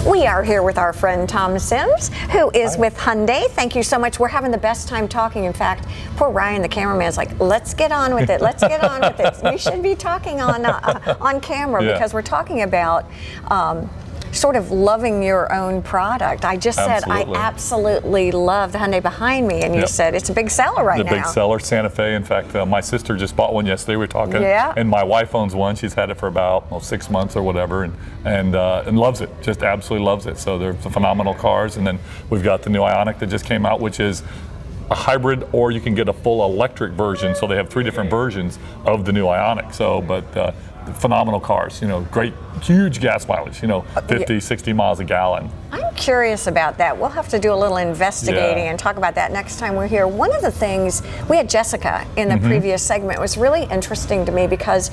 We are here with our friend Tom Sims, who is with Hyundai. Thank you so much. We're having the best time talking. In fact, poor Ryan, the cameraman, is like, let's get on with it. Let's get on with it. You should be talking on camera because we're talking about sort of loving your own product. I just said I absolutely love the Hyundai behind me, and you said it's a big seller right now. The big seller, Santa Fe. In fact, my sister just bought one yesterday. We were talking, and my wife owns one. She's had it for about 6 months or whatever, and loves it. Just absolutely loves it. So they're phenomenal cars. And then we've got the new Ioniq that just came out, which is a hybrid, or you can get a full electric version. So they have 3 different versions of the new Ioniq. So, but phenomenal cars, great, huge gas mileage, 50, 60 miles a gallon. I'm curious about that. We'll have to do a little investigating and talk about that next time we're here. One of the things, we had Jessica in the previous segment. It was really interesting to me because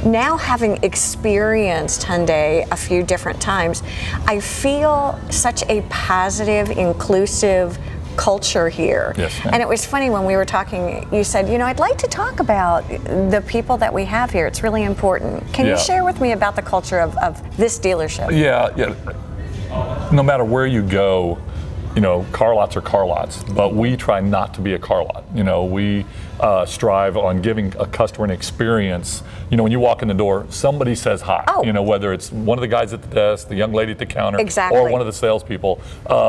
now, having experienced Hyundai a few different times, I feel such a positive, inclusive culture here. Yes, and it was funny when we were talking, you said, I'd like to talk about the people that we have here. It's really important. Can you share with me about the culture of this dealership? Yeah. No matter where you go, car lots are car lots, but we try not to be a car lot. We strive on giving a customer an experience. When you walk in the door, somebody says hi. Whether it's one of the guys at the desk, the young lady at the counter, or one of the salespeople.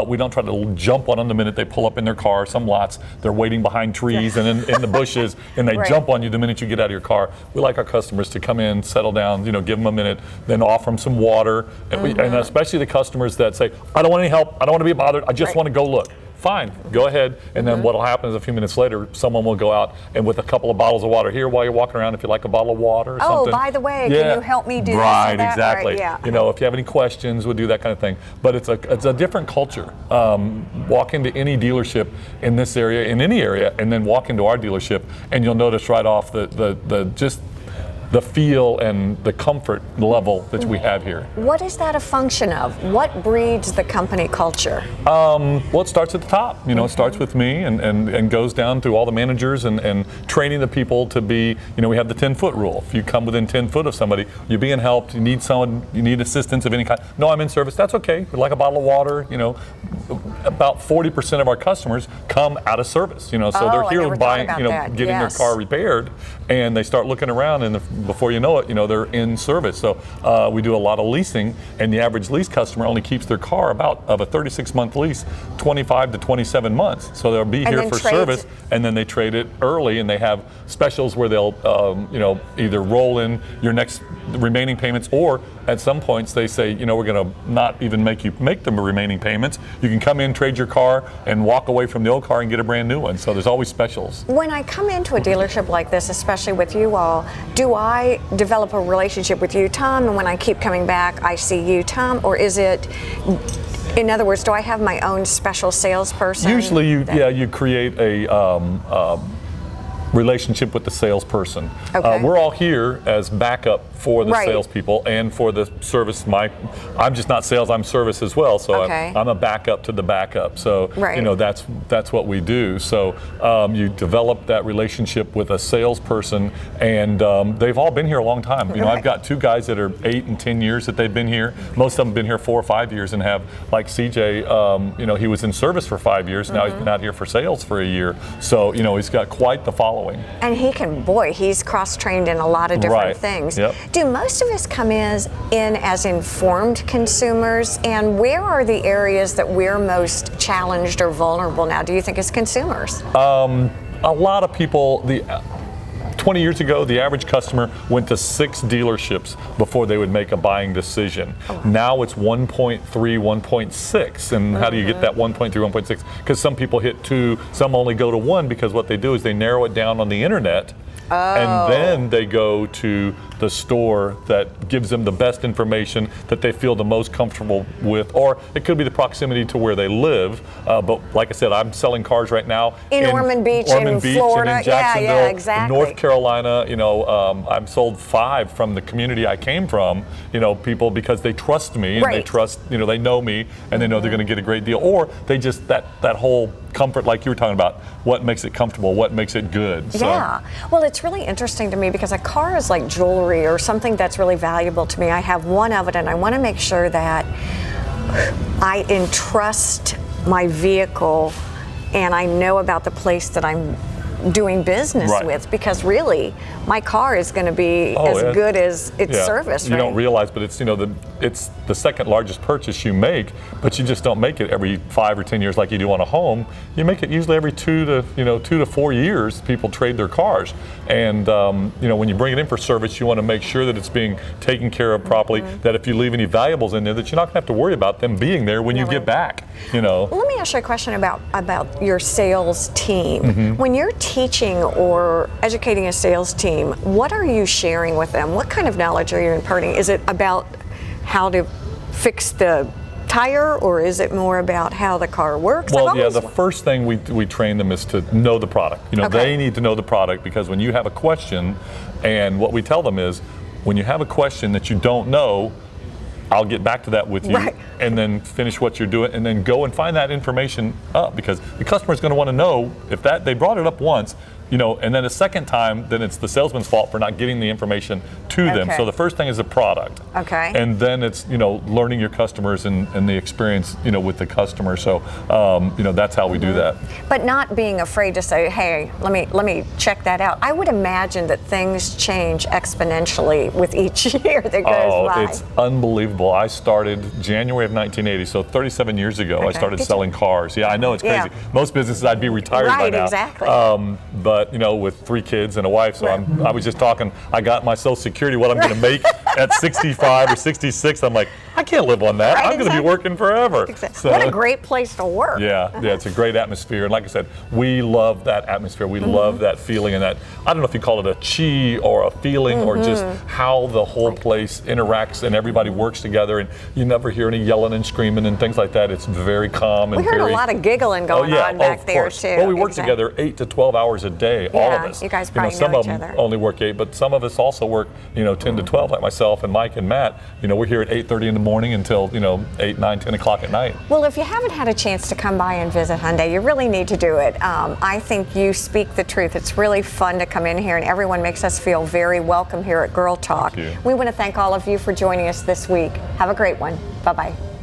We don't try to jump on them the minute they pull up in their car. Some lots, they're waiting behind trees and in the bushes, and they jump on you the minute you get out of your car. We like our customers to come in, settle down, give them a minute, then offer them some water, and especially the customers that say, I don't want any help, I don't want to be bothered, I just want to go look. Fine, go ahead. And then what'll happen is a few minutes later, someone will go out and with a couple of bottles of water here while you're walking around, if you like a bottle of water or something. Oh, by the way, can you help me do this or that? Exactly. If you have any questions, we'll do that kind of thing. But it's a different culture. Walk into any dealership in this area, in any area, and then walk into our dealership, and you'll notice right off the feel and the comfort level that we have here. What is that a function of? What breeds the company culture? Well, it starts at the top. It starts with me and goes down through all the managers and training the people to be, we have the 10-foot rule. If you come within 10 foot of somebody, you're being helped, you need someone, you need assistance of any kind. No, I'm in service, that's okay. Like a bottle of water, about 40% of our customers come out of service, so they're here buying, getting their car repaired, and they start looking around, and before you know it, they're in service. So we do a lot of leasing, and the average lease customer only keeps their car of a 36-month lease, 25 to 27 months. So they'll be here for service, and then they trade it early, and they have specials where they'll, either roll in your next remaining payments, or at some points they say, we're going to not even make you make the remaining payments. You can come in, trade your car, and walk away from the old car and get a brand new one. So there's always specials. When I come into a dealership like this, especially with you all, do I develop a relationship with you, Tom, and when I keep coming back, I see you, Tom, or is it, in other words, do I have my own special salesperson? Usually, you create a relationship with the salesperson. We're all here as backup for the salespeople and for the service. I'm just not sales, I'm service as well. So I'm a backup to the backup. So that's what we do. So you develop that relationship with a salesperson, and they've all been here a long time. I've got 2 guys that are 8 and 10 years that they've been here. Most of them have been here 4 or 5 years and have, like CJ, he was in service for 5 years. Now he's been out here for sales for a year. So he's got quite the following. And he's cross-trained in a lot of different things. Do most of us come in as informed consumers, and where are the areas that we're most challenged or vulnerable now, do you think, as consumers? A lot of people, 20 years ago, the average customer went to 6 dealerships before they would make a buying decision. Now it's 1.3, 1.6. And how do you get that 1.3, 1.6? Because some people hit 2, some only go to 1, because what they do is they narrow it down on the internet. And then they go to the store that gives them the best information that they feel the most comfortable with, or it could be the proximity to where they live. But like I said, I'm selling cars right now in Ormond Beach, in Florida, and in Jacksonville, exactly. North Carolina. I've sold 5 from the community I came from. People, because they trust me and they trust, they know me, and they know they're going to get a great deal, or they just that whole comfort, like you were talking about, what makes it comfortable, what makes it good. So. Yeah, well, it's really interesting to me because a car is like jewelry or something that's really valuable to me. I have one of it, and I want to make sure that I entrust my vehicle and I know about the place that I'm doing business Right. with, because really my car is going to be as good as its service. You right? don't realize, but it's it's the second largest purchase you make, but you just don't make it every 5 or 10 years like you do on a home. You make it usually every 2 to 4 years. People trade their cars, and when you bring it in for service, you want to make sure that it's being taken care of properly. That if you leave any valuables in there, that you're not going to have to worry about them being there when you get back. Well, let me ask you a question about your sales team. When you're teaching or educating a sales team, what are you sharing with them? What kind of knowledge are you imparting? Is it about how to fix the tire, or is it more about how the car works? Well, the first thing we train them is to know the product. They need to know the product, because when you have a question, and what we tell them is, when you have a question that you don't know, I'll get back to that with you, and then finish what you're doing, and then go and find that information up, because the customer is going to want to know if they brought it up once, and then a second time, then it's the salesman's fault for not getting the information to them. So the first thing is the product. And then it's, learning your customers and the experience, with the customer. So, that's how we do that. But not being afraid to say, hey, let me check that out. I would imagine that things change exponentially with each year that goes by. It's unbelievable. I started January of 1980, so 37 years ago, I started selling cars. Yeah, I know, it's crazy. Most businesses, I'd be retired by now. Exactly. But with 3 kids and a wife, so I was just talking, I got my Social Security, what I'm going to make at 65 or 66. I'm like, I can't live on that. I'm going to be working forever. So, what a great place to work. Yeah, it's a great atmosphere. And like I said, we love that atmosphere. We love that feeling, and that, I don't know if you call it a chi or a feeling, or just how the whole place interacts and everybody works together, and you never hear any yelling and screaming and things like that. It's very calm. And we heard a lot of giggling going on back there too. Well, we work together 8 to 12 hours a day, all of us. You guys probably some know of each them other. only work 8, but some of us also work 10 to 12, like myself and Mike and Matt. We're here at 8:30 in the morning until 8, 9, 10 o'clock at night. Well, if you haven't had a chance to come by and visit Hyundai, you really need to do it. I think you speak the truth. It's really fun to come in here, and everyone makes us feel very welcome here at Girl Talk. Thank you. We want to thank all of you for joining us this week. Have a great one. Bye-bye.